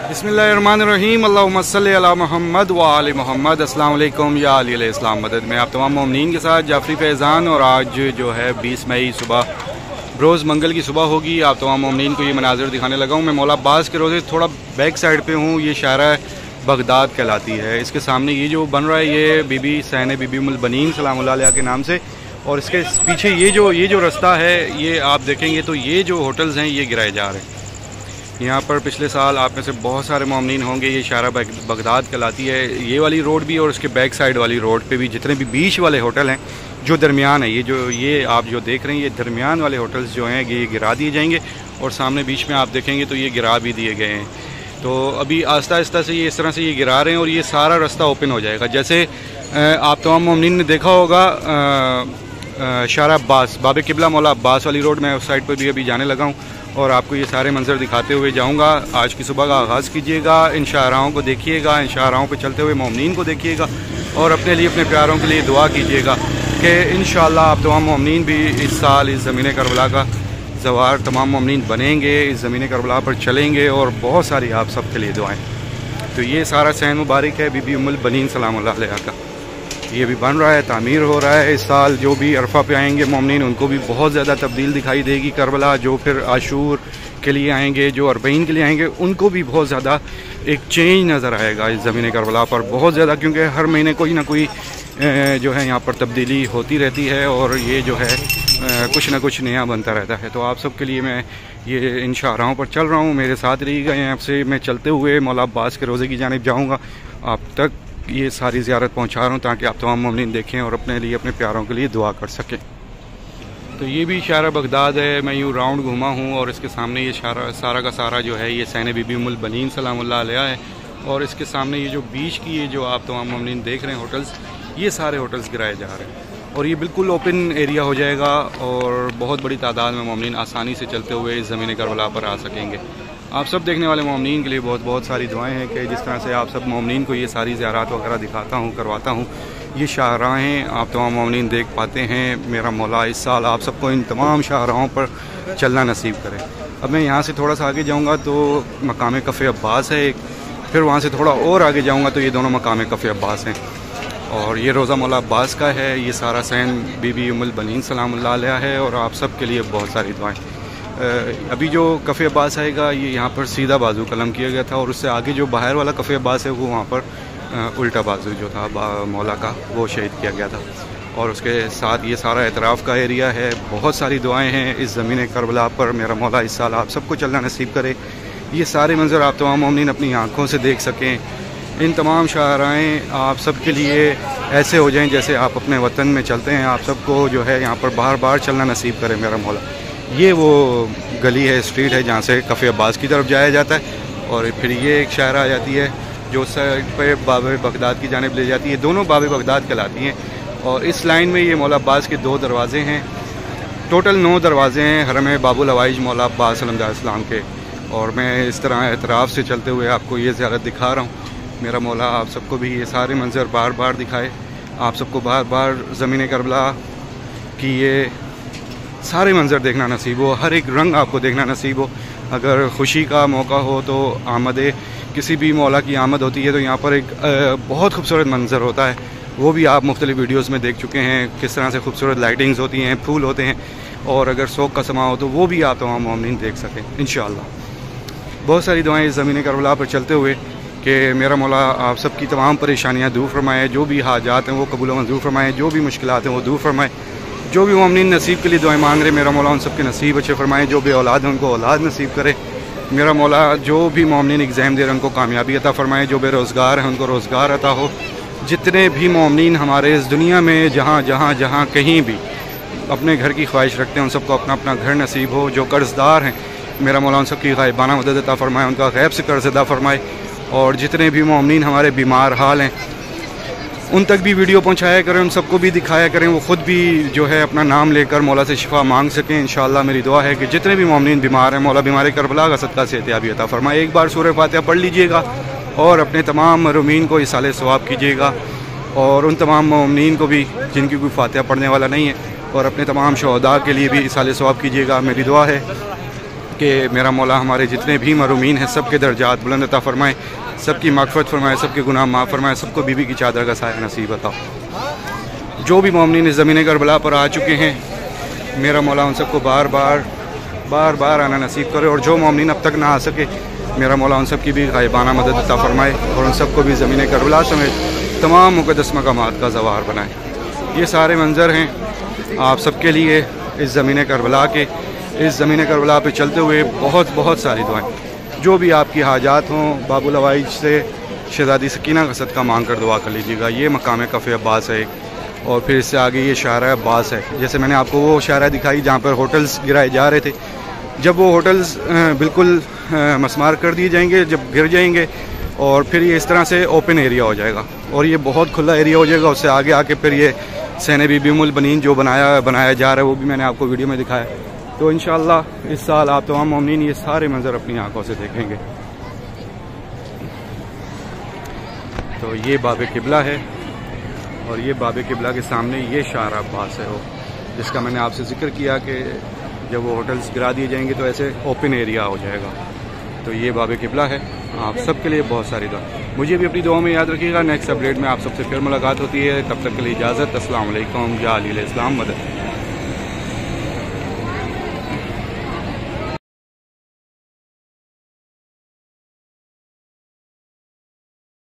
बिस्मिल्लाहिर्रहमानिर्रहीम अल्लाहुम्मा सल्ली अला मुहम्मद व आले मुहम्मद। अस्सलाम वालेकुम या अली अलैहिस्सलाम मदद में आप तमाम मोमिनीन के साथ जाफरी फैज़ान। और आज जो है 20 मई सुबह रोज़ मंगल की सुबह होगी। आप तमाम मोमिनीन को ये मनाज़िर दिखाने लगा हूँ। मैं मौला अब्बास के रोज़े थोड़ा बैक साइड पे हूँ। ये शारा बगदाद कहलाती है। इसके सामने ये जो बन रहा है ये बीबी सैन बीबी उम्मुल बनीन सलामुल्लाह अलैहा के नाम से। और इसके पीछे ये जो रास्ता है ये आप देखेंगे तो ये जो होटल्स हैं ये गिराए जा रहे हैं। यहाँ पर पिछले साल आप में से बहुत सारे मोमिनीन होंगे। ये शारा बगदाद कहलाती है। ये वाली रोड भी और उसके बैक साइड वाली रोड पे भी जितने भी बीच वाले होटल हैं जो दरमियान है, ये आप जो देख रहे हैं ये दरमियान वाले होटल्स जो हैं ये गिरा दिए जाएंगे। और सामने बीच में आप देखेंगे तो ये गिरा भी दिए गए हैं। तो अभी आहिस्ता आहिस्ता से ये इस तरह से ये गिरा रहे हैं और ये सारा रास्ता ओपन हो जाएगा। जैसे आप तमाम मोमिनीन ने देखा होगा शारा अब्बास बाबे किबला मौला अब्बास वाली रोड, मैं उस साइड पर भी अभी जाने लगा हूँ और आपको ये सारे मंजर दिखाते हुए जाऊंगा। आज की सुबह का आगाज़ कीजिएगा, इन शाहराहों को देखिएगा, इन शाहराहों पे चलते हुए मोमिनीन को देखिएगा और अपने लिए अपने प्यारों के लिए दुआ कीजिएगा कि इंशाअल्लाह आप तमाम मोमिनीन भी इस साल इस ज़मीन करबला का ज़वार तमाम मोमिनीन बनेंगे, इस ज़मीन करबला पर चलेंगे और बहुत सारी आप सब के लिए दुआएँ। तो ये सारा सैन मुबारक है बीबी उम्मुल बनीन सलामुल्लाह अलैहा का। ये भी बन रहा है, तामीर हो रहा है। इस साल जो भी अरफा पे आएंगे मोमिनीन उनको भी बहुत ज़्यादा तब्दील दिखाई देगी करबला। जो फिर आशूर के लिए आएंगे, जो अरबईन के लिए आएंगे, उनको भी बहुत ज़्यादा एक चेंज नज़र आएगा इस ज़मीन करबला पर बहुत ज़्यादा, क्योंकि हर महीने कोई ना कोई जो है यहाँ पर तब्दीली होती रहती है और ये जो है कुछ ना कुछ नया बनता रहता है। तो आप सब के लिए मैं ये इन शाहराहों पर चल रहा हूँ, मेरे साथ रहिएगा। यहाँ से मैं चलते हुए मौला अब्बास के रोज़े की जानिब जाऊँगा। आप तक ये सारी ज़ियारत पहुँचा रहा हूँ ताकि आप तमाम मोमिनीन देखें और अपने लिए अपने प्यारों के लिए दुआ कर सकें। तो ये भी शारा बगदाद है। मैं यूँ राउंड घूमा हूँ और इसके सामने ये सारा का सारा जो है ये सैन बीबी उम्मुल बनीन सलामुल्लाह अलैहा है। और इसके सामने ये जो बीच की ये जो आप तमाम मोमिनीन देख रहे हैं होटल्स, ये सारे होटल्स गिराए जा रहे हैं और ये बिल्कुल ओपन एरिया हो जाएगा और बहुत बड़ी तादाद में मोमिनीन आसानी से चलते हुए इस ज़मीन करबला पर आ सकेंगे। आप सब देखने वाले मोमिनीन के लिए बहुत बहुत सारी दुआएं हैं कि जिस तरह से आप सब मोमिनीन को ये सारी ज़ियारत वगैरह दिखाता हूँ, करवाता हूँ, ये शाहराहें आप तमाम मोमिनीन देख पाते हैं। मेरा मौला इस साल आप सबको इन तमाम शाहराहों पर चलना नसीब करे। अब मैं यहाँ से थोड़ा सा आगे जाऊँगा तो मकाम कफ़े अब्बास है एक, फिर वहाँ से थोड़ा और आगे जाऊँगा तो ये दोनों मकाम कफ़े अब्बास हैं। और ये रोज़ा मौला अब्बास का है। ये सारा सैन बीबी उम्मुल बनीन सलामुल्लाह अलैहा है और आप सब के लिए बहुत सारी दुआएं। अभी जो कफ़े अब्बास आएगा ये यहाँ पर सीधा बाजू कलम किया गया था और उससे आगे जो बाहर वाला कफ़े अब्बास है वो वहाँ पर उल्टा बाजू जो था मौला का वो शहीद किया गया था। और उसके साथ ये सारा एतराफ़ का एरिया है। बहुत सारी दुआएं हैं इस ज़मीन करबला पर। मेरा मौला इस साल आप सबको चलना नसीब करे, ये सारे मंजर आप तमाम मोमिनीन अपनी आँखों से देख सकें। इन तमाम शाहराएँ आप सब के लिए ऐसे हो जाएँ जैसे आप अपने वतन में चलते हैं। आप सबको जो है यहाँ पर बार बार चलना नसीब करे मेरा मौला। ये वो गली है, स्ट्रीट है जहाँ से कफ़े अब्बास की तरफ जाया जाता है और फिर ये एक शाहरा आ जाती है जो साइड पे बाबे बगदाद की जानिब ले जाती है। दोनों बाबे बगदाद कहलाती हैं। और इस लाइन में ये मौला अब्बास के 2 दरवाज़े हैं। टोटल 9 दरवाज़े हैं हरम बाबुल हवाइज मौला अब्बास अलैहिस्सलाम के। और मैं इस तरह एतराफ़ से चलते हुए आपको ये ज़ियारत दिखा रहा हूँ। मेरा मौला आप सबको भी ये सारे मंजर बार बार दिखाए, आप सबको बार बार ज़मीन करबला की ये सारे मंजर देखना नसीब हो, हर एक रंग आपको देखना नसीब हो। अगर खुशी का मौका हो तो आमद किसी भी मौला की आमद होती है तो यहाँ पर एक बहुत खूबसूरत मंजर होता है। वो भी आप मुख्तलिफ़ वीडियोज़ में देख चुके हैं किस तरह से खूबसूरत लाइटिंग्स होती हैं, फूल होते हैं। और अगर शौक़ का समा हो तो वो भी आप तमाम मोमिनीन देख सकें इंशाअल्लाह। बहुत सारी दुआएं इस ज़मीन करबला पर चलते हुए कि मेरा मौला आप सब की तमाम परेशानियाँ दूर फरमाए, जो भी हाजात हैं वो कबूल मंजूर फरमाए, जो भी मुश्किलात हैं वो दूर फरमाए। जो भी मोमिनीन नसीब के लिए दुआएं मांग रहे मेरा मौला उन सब के नसीब अच्छे फरमाए। जो भी औलाद हैं उनको औलाद नसीब करे मेरा मौला। जो भी मोमिनीन एग्ज़ाम दे रहे हैं उनको कामयाबी अता फरमाए। जो बेरोज़गार हैं उनको रोज़गार अता हो। जितने भी मोमिनीन हमारे इस दुनिया में जहाँ कहीं भी अपने घर की ख्वाहिश रखते हैं उन सबको अपना अपना घर नसीब हो। जो कर्ज़दार हैं मेरा मौला उन सब की गायबाना मदद अता फरमाए, उनका गैब से कर्ज़ अदा फरमाए। और जितने भी मोमिनीन हमारे बीमार हाल हैं उन तक भी वीडियो पहुंचाया करें, उन सबको भी दिखाया करें, वो ख़ुद भी जो है अपना नाम लेकर मौला से शिफा मांग सकें। इंशाअल्लाह मेरी दुआ है कि जितने भी मोमिनीन बीमार हैं मौला बीमारी करबला का सदका सेहतियाबी अता फरमाए। एक बार सूरह फातिहा पढ़ लीजिएगा और अपने तमाम महरूमीन को इसाले सवाब कीजिएगा। और उन तमाम मोमिनीन को भी जिनकी कोई फातिहा पढ़ने वाला नहीं है और अपने तमाम शहदा के लिए भी इसाले सवाब कीजिएगा। मेरी दुआ है कि मेरा मौला हमारे जितने भी मरूमीन हैं सब के दर्जात बुलंद अता फरमाए, सबकी मग़फ़िरत फरमाए, सबके गुनाह माफ़ फरमाए, सबको बीबी की चादर का साया नसीब अता। जो भी मोमिनीन इस ज़मीन करबला पर आ चुके हैं, मेरा मौला उन सबको बार बार आना नसीब करे, और जो मोमिनीन अब तक ना आ सके, मेरा मौला उन सब की भी गायबाना मदद अता फरमाए और उन सबको भी ज़मीन करबला समेत तमाम मुक़द्दस मकामात का ज़वार बनाए। ये सारे मंज़र हैं आप सबके लिए इस ज़मीन करबला के। इस ज़मीन करबला पे चलते हुए बहुत सारी दुआएं, जो भी आपकी हाजात हों, बाबुल अवाइज से शहज़ादी सकीना का सदका मांग कर दुआ कर लीजिएगा। ये मकाम कफ़े अब्बास है, और फिर इससे आगे ये शारा अब्बास है। जैसे मैंने आपको वो शारा दिखाई जहाँ पर होटल्स गिराए जा रहे थे, जब वो होटल्स बिल्कुल मस्मार कर दिए जाएंगे, जब गिर जाएंगे, और फिर ये इस तरह से ओपन एरिया हो जाएगा और ये बहुत खुला एरिया हो जाएगा। उससे आगे आके फिर ये सैन बीबी उम्मुल बनीन जो बनाया जा रहा है, वो भी मैंने आपको वीडियो में दिखाया। तो इंशाअल्लाह इस साल आप तमाम मोमिनीन ये सारे मंज़र अपनी आंखों से देखेंगे। तो ये बाबे किबला है, और ये बाबे किबला के सामने ये शारा अब्बास है, वो जिसका मैंने आपसे जिक्र किया कि जब वो होटल्स गिरा दिए जाएंगे तो ऐसे ओपन एरिया हो जाएगा। तो ये बाबे किबला है। आप सबके लिए बहुत सारी दुआ। मुझे भी अपनी दुआ में याद रखिएगा। नेक्स्ट अपडेट में आप सबसे फिर मुलाकात होती है। तब तक के लिए इजाज़त। अस्सलाम वालेकुम। या अली इस्लाम मदद।